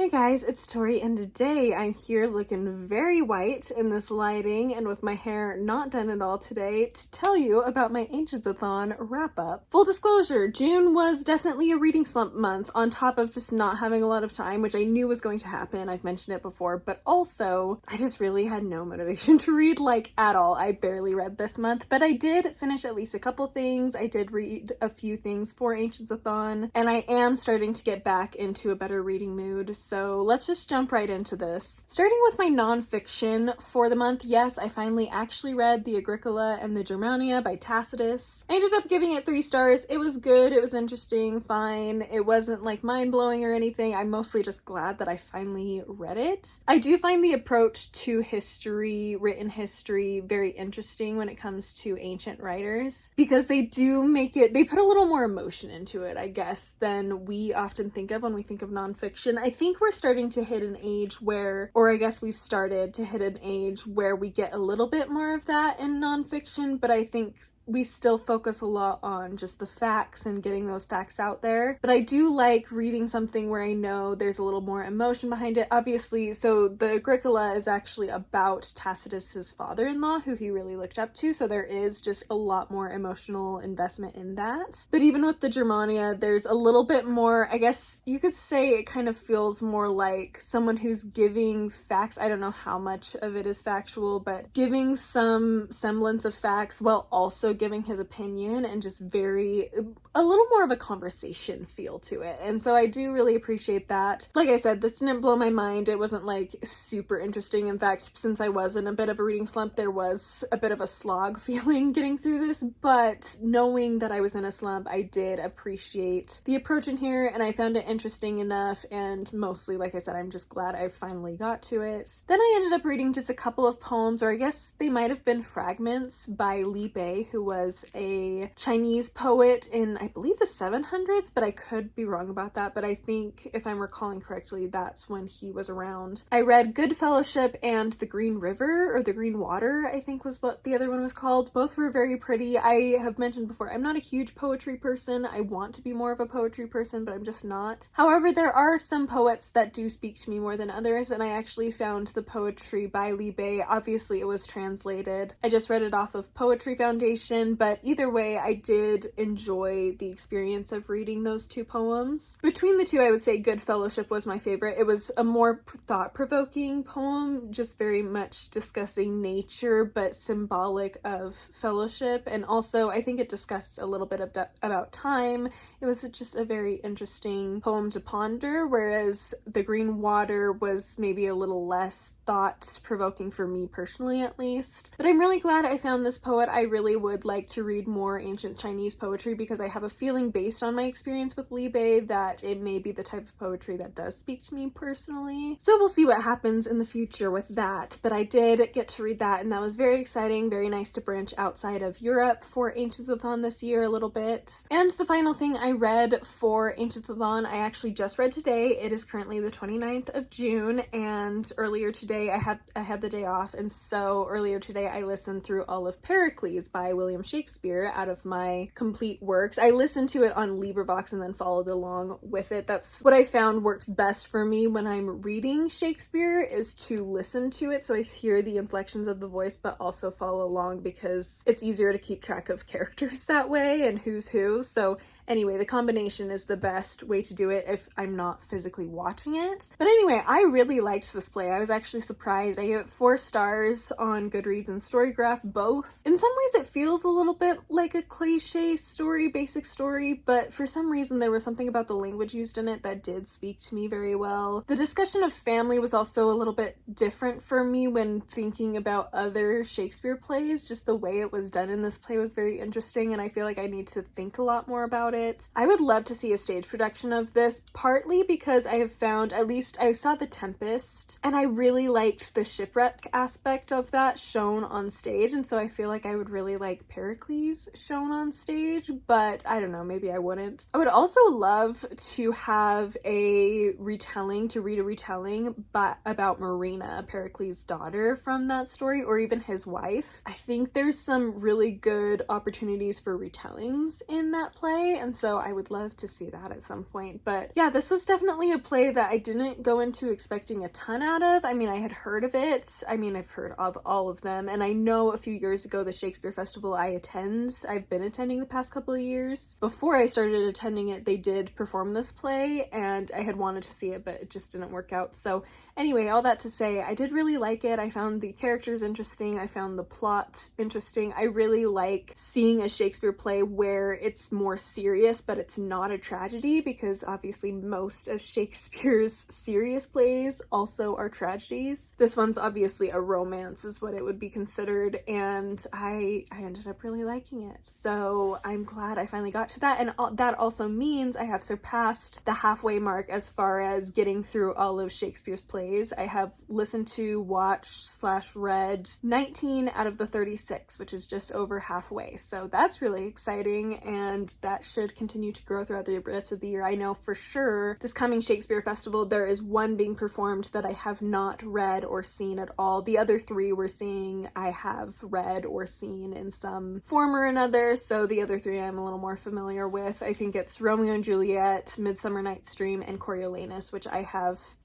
Hey guys, it's Tori, and today I'm here looking very white in this lighting and with my hair not done at all today to tell you about my Ancientsathon Wrap Up. Full disclosure, June was definitely a reading slump month on top of just not having a lot of time, which I knew was going to happen. I've mentioned it before, but also I just really had no motivation to read, like, at all. I barely read this month, but I did finish at least a couple things. I did read a few things for Ancientsathon, and I am starting to get back into a better reading mood. So let's just jump right into this. Starting with my nonfiction for the month, yes, I finally actually read the Agricola and the Germania by Tacitus. I ended up giving it 3 stars. It was good, it was interesting, fine. It wasn't like mind-blowing or anything. I'm mostly just glad that I finally read it. I do find the approach to history, written history, very interesting when it comes to ancient writers, because they do make it, they put a little more emotion into it, I guess, than we often think of when we think of nonfiction. I think we're starting to hit an age where, or I guess we've started to hit an age where we get a little bit more of that in nonfiction, but I think we still focus a lot on just the facts and getting those facts out there. But I do like reading something where I know there's a little more emotion behind it. Obviously, so the Agricola is actually about Tacitus's father-in-law, who he really looked up to, so there is just a lot more emotional investment in that. But even with the Germania, there's a little bit more, I guess you could say it kind of feels more like someone who's giving facts. I don't know how much of it is factual, but giving some semblance of facts while also giving his opinion, and just a little more of a conversation feel to it. And so I do really appreciate that. Like I said, this didn't blow my mind. It wasn't like super interesting. In fact, since I was in a bit of a reading slump, there was a bit of a slog feeling getting through this, but knowing that I was in a slump, I did appreciate the approach in here, and I found it interesting enough, and mostly, like I said, I'm just glad I finally got to it. Then I ended up reading just a couple of poems, or I guess they might have been fragments, by Li Bei, who was a Chinese poet in, I believe, the 700s, but I could be wrong about that. But I think, if I'm recalling correctly, that's when he was around. I read Goodfellowship and The Green River, or The Green Water, I think was what the other one was called. Both were very pretty. I have mentioned before, I'm not a huge poetry person. I want to be more of a poetry person, but I'm just not. However, there are some poets that do speak to me more than others, and I actually found the poetry by Li Bei. Obviously, it was translated. I just read it off of Poetry Foundation, but either way, I did enjoy the experience of reading those 2 poems. Between the 2, I would say Goodfellowship was my favorite. It was a more thought-provoking poem, just very much discussing nature, but symbolic of fellowship, and also I think it discussed a little bit about time. It was just a very interesting poem to ponder, whereas The Green Water was maybe a little less thought-provoking for me personally, at least. But I'm really glad I found this poet. I really would like to read more ancient Chinese poetry, because I have a feeling, based on my experience with Li Bei, that it may be the type of poetry that does speak to me personally. So we'll see what happens in the future with that. But I did get to read that, and that was very exciting, very nice to branch outside of Europe for Ancientsathon this year a little bit. And the final thing I read for Ancientsathon, I actually just read today. It is currently the 29th of June, and earlier today I had the day off, and so earlier today I listened through all of Pericles by William Shakespeare out of my complete works. I listened to it on LibriVox and then followed along with it. That's what I found works best for me when I'm reading Shakespeare, is to listen to it so I hear the inflections of the voice but also follow along, because it's easier to keep track of characters that way and who's who. So anyway, the combination is the best way to do it if I'm not physically watching it. But anyway, I really liked this play. I was actually surprised. I gave it 4 stars on Goodreads and Storygraph, both. In some ways it feels a little bit like a cliche story, basic story, but for some reason there was something about the language used in it that did speak to me very well. The discussion of family was also a little bit different for me when thinking about other Shakespeare plays. Just the way it was done in this play was very interesting, and I feel like I need to think a lot more about it. I would love to see a stage production of this, partly because I have found, at least I saw The Tempest, and I really liked the shipwreck aspect of that shown on stage, and so I feel like I would really like Pericles shown on stage, but I don't know, maybe I wouldn't. I would also love to have a retelling, to read a retelling about Marina, Pericles' daughter, from that story, or even his wife. I think there's some really good opportunities for retellings in that play, and so I would love to see that at some point. But yeah, this was definitely a play that I didn't go into expecting a ton out of. I mean, I had heard of it. I mean, I've heard of all of them, and I know a few years ago the Shakespeare Festival I've been attending the past couple of years. Before I started attending it, they did perform this play, and I had wanted to see it, but it just didn't work out. So anyway, all that to say, I did really like it. I found the characters interesting. I found the plot interesting. I really like seeing a Shakespeare play where it's more serious, but it's not a tragedy, because obviously most of Shakespeare's serious plays also are tragedies. This one's obviously a romance is what it would be considered, and I ended up really liking it. So I'm glad I finally got to that, and that also means I have surpassed the halfway mark as far as getting through all of Shakespeare's plays. I have listened to, watched / read 19 out of the 36, which is just over halfway. So that's really exciting, and that should continue to grow throughout the rest of the year. I know for sure this coming Shakespeare Festival there is one being performed that I have not read or seen at all. The other 3 we're seeing I have read or seen in some form or another, so the other 3 I'm a little more familiar with. I think it's Romeo and Juliet, Midsummer Night's Dream, and Coriolanus, which I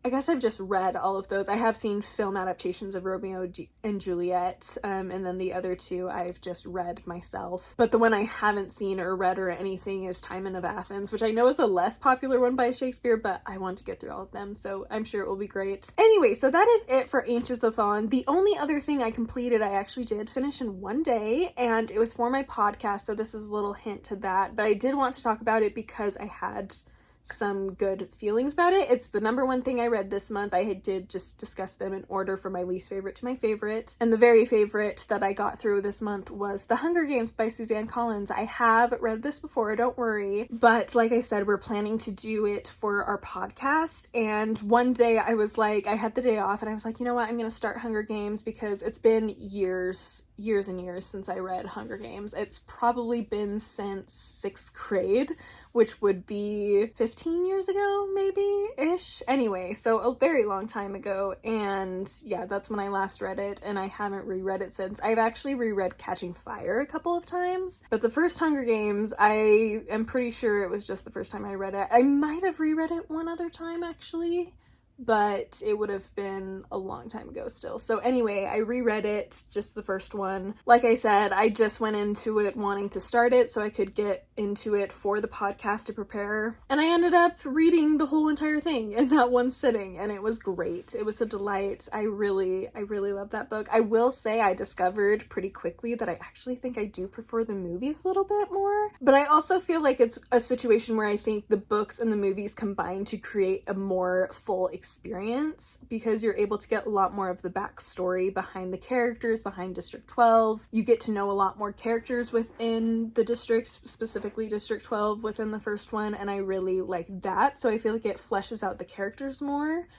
guess I've just read all of those. I have seen film adaptations of Romeo and Juliet, and then the other 2 I've just read myself. But the one I haven't seen or read or anything is Timon of Athens, which I know is a less popular one by Shakespeare, but I want to get through all of them, so I'm sure it will be great. Anyway, so that is it for Ancientsathon. The only other thing I completed, I actually did finish in one day, and it was for my podcast, so this is a little hint to that, but I did want to talk about it because I had some good feelings about it. It's the number one thing I read this month. I did just discuss them in order from my least favorite to my favorite, and the very favorite that I got through this month was The Hunger Games by Suzanne Collins. I have read this before, don't worry, but like I said, we're planning to do it for our podcast, and one day I was like, I had the day off, and I was like, you know what, I'm gonna start Hunger Games, because it's been years and years since I read Hunger Games. It's probably been since 6th grade, which would be 15 years ago, maybe-ish. Anyway, so a very long time ago, and yeah, that's when I last read it, and I haven't reread it since. I've actually reread Catching Fire a couple of times, but the first Hunger Games, I am pretty sure it was just the first time I read it. I might have reread it one other time, actually, but it would have been a long time ago still. So anyway, I reread it, just the first one. Like I said, I just went into it wanting to start it so I could get into it for the podcast to prepare. And I ended up reading the whole entire thing in that one sitting, and it was great. It was a delight. I really love that book. I will say I discovered pretty quickly that I actually think I do prefer the movies a little bit more. But I also feel like it's a situation where I think the books and the movies combine to create a more full experience, because you're able to get a lot more of the backstory behind the characters, behind District 12. You get to know a lot more characters within the districts, specifically District 12 within the first one, and I really like that. So I feel like it fleshes out the characters more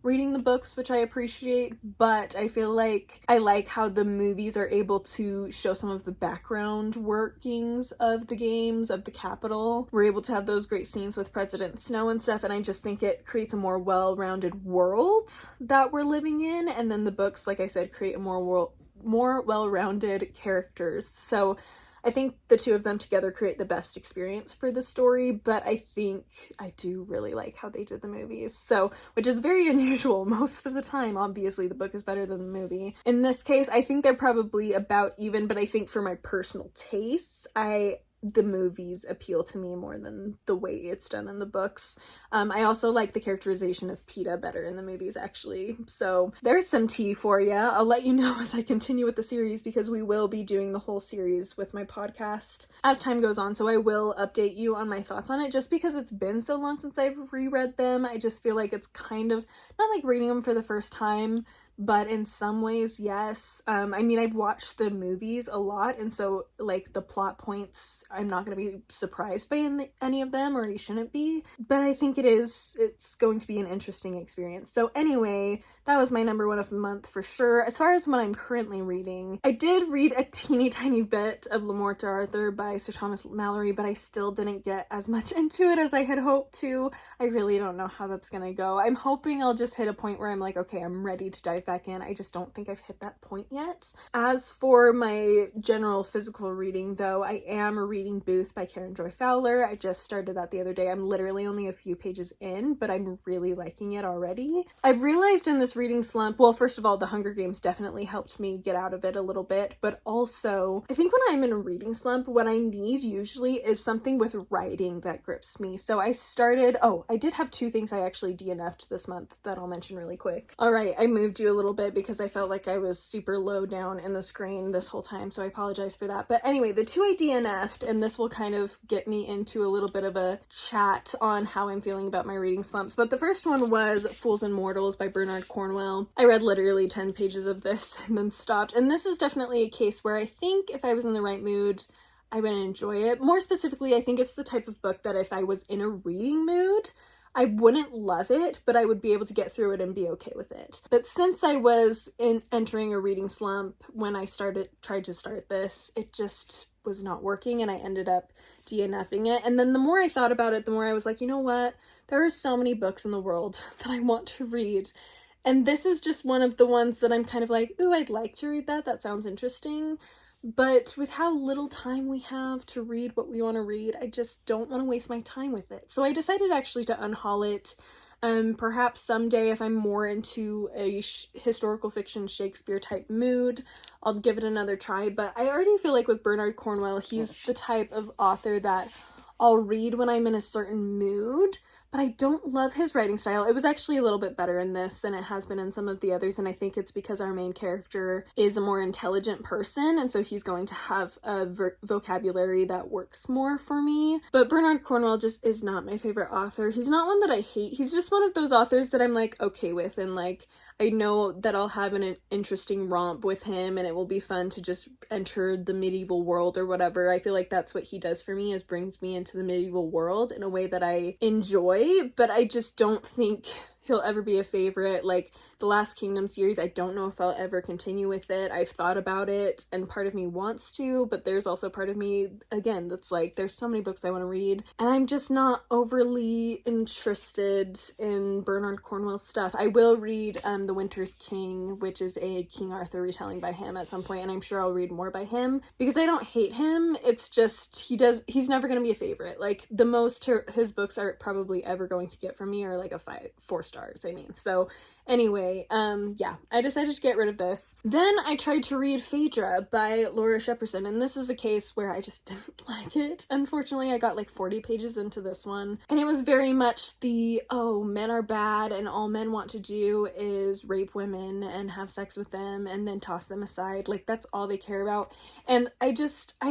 reading the books, which I appreciate, but I feel like I like how the movies are able to show some of the background workings of the games, of the Capitol. We're able to have those great scenes with President Snow and stuff, and I just think it creates a more well-rounded world that we're living in, and then the books, like I said, create a more well-rounded characters. So I think the two of them together create the best experience for the story, but I think I do really like how they did the movies. So, which is very unusual. Most of the time, obviously, the book is better than the movie. In this case, I think they're probably about even, but I think for my personal tastes, the movies appeal to me more than the way it's done in the books. I also like the characterization of PETA better in the movies, actually. So there's some tea for you. I'll let you know as I continue with the series, because we will be doing the whole series with my podcast as time goes on. So I will update you on my thoughts on it, just because it's been so long since I've reread them. I just feel like it's kind of not like reading them for the first time, but in some ways, yes. I mean, I've watched the movies a lot, and so, like, the plot points, I'm not going to be surprised by any of them, or you shouldn't be, but I think it's going to be an interesting experience. So anyway, that was my number one of the month for sure. As far as what I'm currently reading, I did read a teeny tiny bit of Le Morte d'Arthur by Sir Thomas Malory, but I still didn't get as much into it as I had hoped to. I really don't know how that's going to go. I'm hoping I'll just hit a point where I'm like, okay, I'm ready to dive back back in. I just don't think I've hit that point yet. As for my general physical reading, though, I am reading Booth by Karen Joy Fowler. I just started that the other day. I'm literally only a few pages in, but I'm really liking it already. I've realized in this reading slump, well, first of all, the Hunger Games definitely helped me get out of it a little bit, but also, I think when I'm in a reading slump, what I need usually is something with writing that grips me. So I did have 2 things I actually DNF'd this month that I'll mention really quick. All right, I moved you a little bit because I felt like I was super low down in the screen this whole time, so I apologize for that. But anyway, the 2 I DNF'd, and this will kind of get me into a little bit of a chat on how I'm feeling about my reading slumps. But the first one was Fools and Mortals by Bernard Cornwell. I read literally 10 pages of this and then stopped. And this is definitely a case where I think if I was in the right mood, I would enjoy it. More specifically, I think it's the type of book that if I was in a reading mood, I wouldn't love it, but I would be able to get through it and be okay with it. But since I was entering a reading slump when I tried to start this, it just was not working and I ended up DNFing it. And then the more I thought about it, the more I was like, you know what? There are so many books in the world that I want to read. And this is just one of the ones that I'm kind of like, ooh, I'd like to read that. That sounds interesting. But with how little time we have to read what we want to read, I just don't want to waste my time with it. So I decided actually to unhaul it. Perhaps someday if I'm more into a historical fiction Shakespeare type mood, I'll give it another try. But I already feel like with Bernard Cornwell, he's the type of author that I'll read when I'm in a certain mood, but I don't love his writing style. It was actually a little bit better in this than it has been in some of the others, and I think it's because our main character is a more intelligent person, and so he's going to have a vocabulary that works more for me. But Bernard Cornwell just is not my favorite author. He's not one that I hate. He's just one of those authors that I'm like okay with, and like I know that I'll have an interesting romp with him and it will be fun to just enter the medieval world or whatever. I feel like that's what he does for me, is brings me into the medieval world in a way that I enjoy, but I just don't think he'll ever be a favorite. Like the Last Kingdom series, I don't know if I'll ever continue with it. I've thought about it and part of me wants to, but there's also part of me, again, that's like, there's so many books I want to read and I'm just not overly interested in Bernard Cornwell's stuff. I will read The Winter's King, which is a King Arthur retelling by him at some point, and I'm sure I'll read more by him because I don't hate him. It's just he's never going to be a favorite. Like the most his books are probably ever going to get from me are like 4 stars, I mean. So anyway, yeah, I decided to get rid of this. Then I tried to read Phaedra by Laura Shepperson, and this is a case where I just didn't like it. Unfortunately, I got like 40 pages into this one, and it was very much the, oh, men are bad and all men want to do is rape women and have sex with them and then toss them aside. Like that's all they care about. And I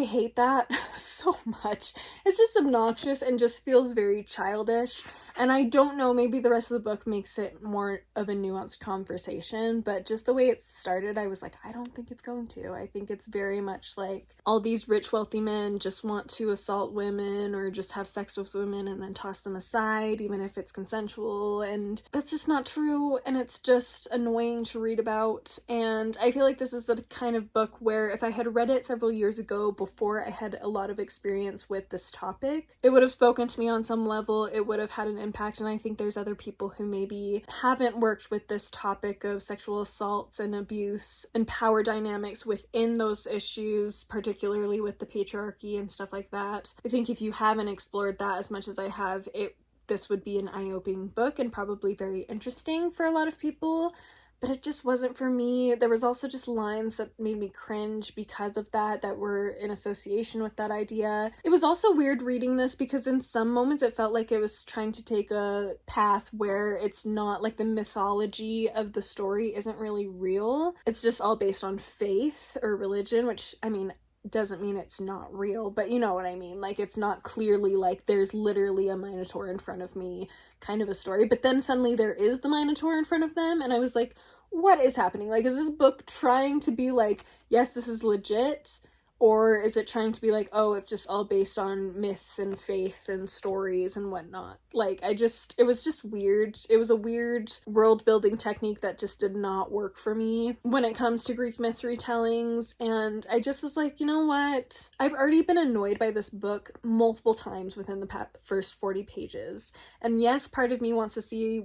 hate that so much. It's just obnoxious and just feels very childish. And I don't know, maybe the rest of the book makes it more of a nuanced conversation, but just the way it started, I was like, I don't think it's going to. I think it's very much like all these rich, wealthy men just want to assault women or just have sex with women and then toss them aside, even if it's consensual, and that's just not true, and it's just annoying to read about. And I feel like this is the kind of book where if I had read it several years ago before I had a lot of experience with this topic, it would have spoken to me on some level, it would have had an impact, and I think there's other people who maybe haven't worked with this topic of sexual assaults and abuse and power dynamics within those issues, particularly with the patriarchy and stuff like that. I think if you haven't explored that as much as I have, this would be an eye-opening book and probably very interesting for a lot of people, but it just wasn't for me. There was also just lines that made me cringe because of that were in association with that idea. It was also weird reading this because in some moments it felt like it was trying to take a path where it's not, like the mythology of the story isn't really real. It's just all based on faith or religion, which, I mean, doesn't mean it's not real, but you know what I mean. Like, it's not clearly like there's literally a Minotaur in front of me kind of a story, but then suddenly there is the Minotaur in front of them, and I was like, what is happening? Like, is this book trying to be like, yes, this is legit, Or is it trying to be like, oh, it's just all based on myths and faith and stories and whatnot? Like, it was just weird. It was a weird world building technique that just did not work for me when it comes to Greek myth retellings. And I just was like, you know what? I've already been annoyed by this book multiple times within the first 40 pages. And yes, part of me wants to see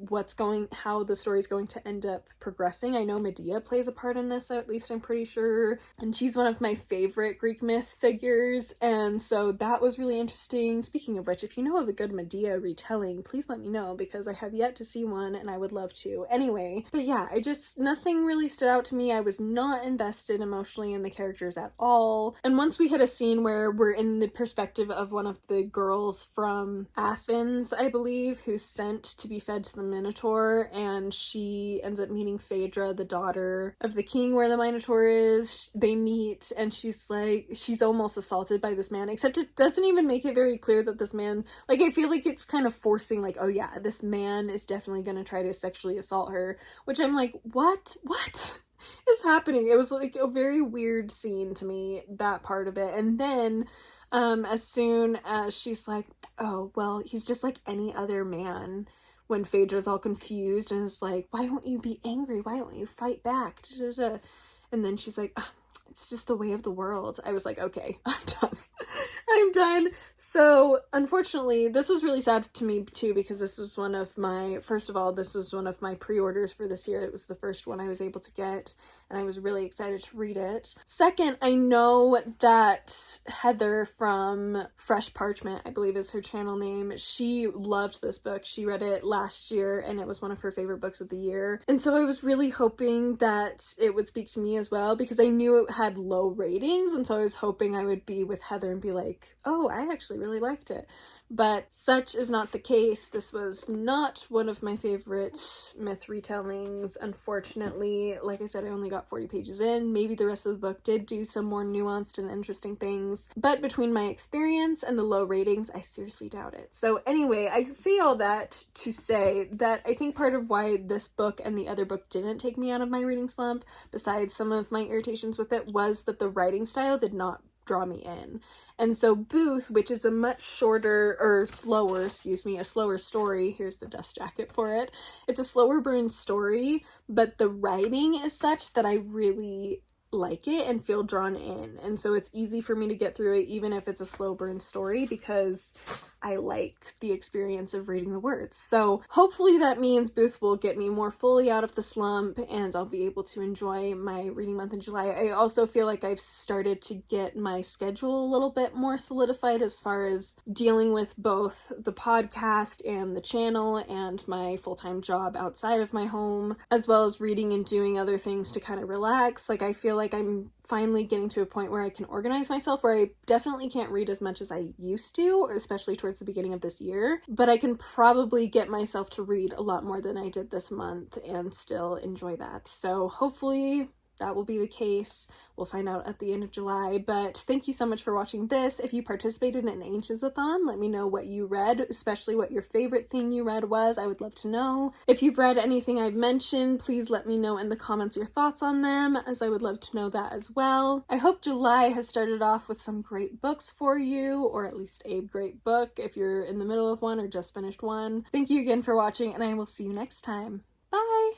how the story's going to end up progressing. I know Medea plays a part in this, at least I'm pretty sure. And she's one of my favorite Greek myth figures, and so that was really interesting. Speaking of which, if you know of a good Medea retelling, please let me know, because I have yet to see one and I would love to. Anyway, but yeah, nothing really stood out to me. I was not invested emotionally in the characters at all. And once we hit a scene where we're in the perspective of one of the girls from Athens, I believe, who's sent to be fed to the Minotaur, and she ends up meeting Phaedra, the daughter of the king where the Minotaur is. They meet, and she's almost assaulted by this man, except it doesn't even make it very clear that this man, like, I feel like it's kind of forcing, like, oh yeah, this man is definitely going to try to sexually assault her, which I'm like, what is happening? It was like a very weird scene to me, that part of it. And then as soon as she's like, oh, well, he's just like any other man, when Phaedra's all confused and is like, why won't you be angry? Why don't you fight back? And then she's like, oh, it's just the way of the world. I was like, okay, I'm done. I'm done. So unfortunately, this was really sad to me too, because this was one of my pre-orders for this year. It was the first one I was able to get, and I was really excited to read it. Second, I know that Heather from Fresh Parchment, I believe is her channel name, she loved this book. She read it last year, and it was one of her favorite books of the year. And so I was really hoping that it would speak to me as well, because I knew it had low ratings, and so I was hoping I would be with Heather and be like, oh, I actually really liked it. But such is not the case. This was not one of my favorite myth retellings, unfortunately. Like I said, I only got 40 pages in. Maybe the rest of the book did do some more nuanced and interesting things, but between my experience and the low ratings, I seriously doubt it. So anyway, I say all that to say that I think part of why this book and the other book didn't take me out of my reading slump, besides some of my irritations with it, was that the writing style did not draw me in. And so Booth, which is a much a slower story, here's the dust jacket for it, it's a slower burn story, but the writing is such that I really like it and feel drawn in, and so it's easy for me to get through it even if it's a slow burn story, because I like the experience of reading the words. So hopefully that means Booth will get me more fully out of the slump and I'll be able to enjoy my reading month in July. I also feel like I've started to get my schedule a little bit more solidified as far as dealing with both the podcast and the channel and my full-time job outside of my home, as well as reading and doing other things to kind of relax. Like, I feel like I'm finally getting to a point where I can organize myself, where I definitely can't read as much as I used to, especially towards the beginning of this year, but I can probably get myself to read a lot more than I did this month and still enjoy that. So hopefully that will be the case. We'll find out at the end of July, but thank you so much for watching this. If you participated in Ancientsathon, let me know what you read, especially what your favorite thing you read was. I would love to know. If you've read anything I've mentioned, please let me know in the comments your thoughts on them, as I would love to know that as well. I hope July has started off with some great books for you, or at least a great book if you're in the middle of one or just finished one. Thank you again for watching, and I will see you next time. Bye!